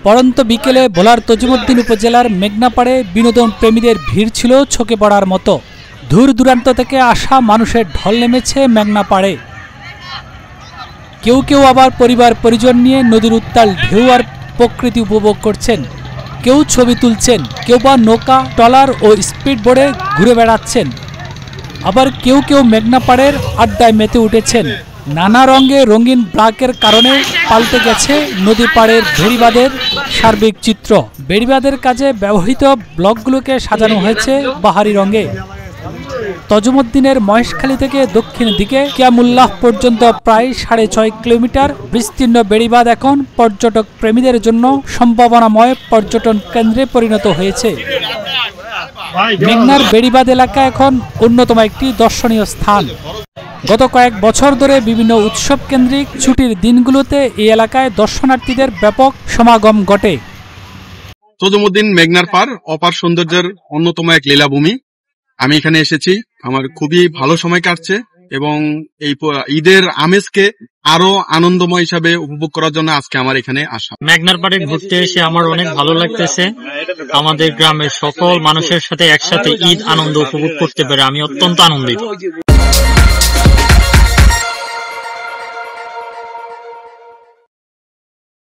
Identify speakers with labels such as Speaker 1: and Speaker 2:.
Speaker 1: পড়ন্ত বিকেলে ভোলার তজুমুদ্দিন উপজেলার মেঘনাপাড়ে বিনোদন প্রেমীদের ভিড় ছিল চোখে পড়ার মতো। দূর দূরান্ত থেকে আসা মানুষের ঢল নেমেছে মেঘনাপাড়ে। কেউ কেউ আবার পরিবার পরিজন নিয়ে নদীর উত্তাল ঢেউ আর প্রকৃতি উপভোগ করছেন। কেউ ছবি তুলছেন, কেউ বা নৌকা, ট্রলার ও স্পিড বোর্ডে ঘুরে বেড়াচ্ছেন। আবার কেউ কেউ মেঘনাপাড়ের আড্ডায় মেতে উঠেছেন। নানা রঙে রঙিন ব্লাকের কারণে পাল্টে গেছে নদী পাড়ের বেড়িবাঁধের সার্বিক চিত্র। বেড়িবাঁধের কাজে ব্যবহৃত ব্লকগুলোকে সাজানো হয়েছে বাহারি রঙে। তজুমুদ্দিনের মহেশখালী থেকে দক্ষিণ দিকে কিয়ামুল্লাহ পর্যন্ত প্রায় 6.5 কিলোমিটার বিস্তীর্ণ বেড়িবাঁধ এখন পর্যটক প্রেমীদের জন্য সম্ভাবনাময় পর্যটন কেন্দ্রে পরিণত হয়েছে। মেঘনার বেড়িবাঁধ এলাকা এখন অন্যতম একটি দর্শনীয় স্থান। গত কয়েক বছর ধরে বিভিন্ন উৎসব কেন্দ্রিক ছুটির দিনগুলোতে এই এলাকায় দর্শনার্থীদের ব্যাপক সমাগম ঘটে।
Speaker 2: তজুমুদ্দিন মেঘনার পার অপার সৌন্দর্যের অন্যতম এক লীলাভূমি। আমি এখানে এসেছি, আমার খুবই ভালো সময় কাটছে এবং এই ঈদের আমেজকে আরো আনন্দময় হিসাবে উপভোগ করার জন্য আজকে আমার এখানে আসা।
Speaker 3: মেঘনার পাড়ে ঘুরতে এসে আমার অনেক ভালো লাগতেছে। আমাদের গ্রামের সকল মানুষের সাথে একসাথে ঈদ আনন্দ উপভোগ করতে পেরে আমি অত্যন্ত আনন্দিত।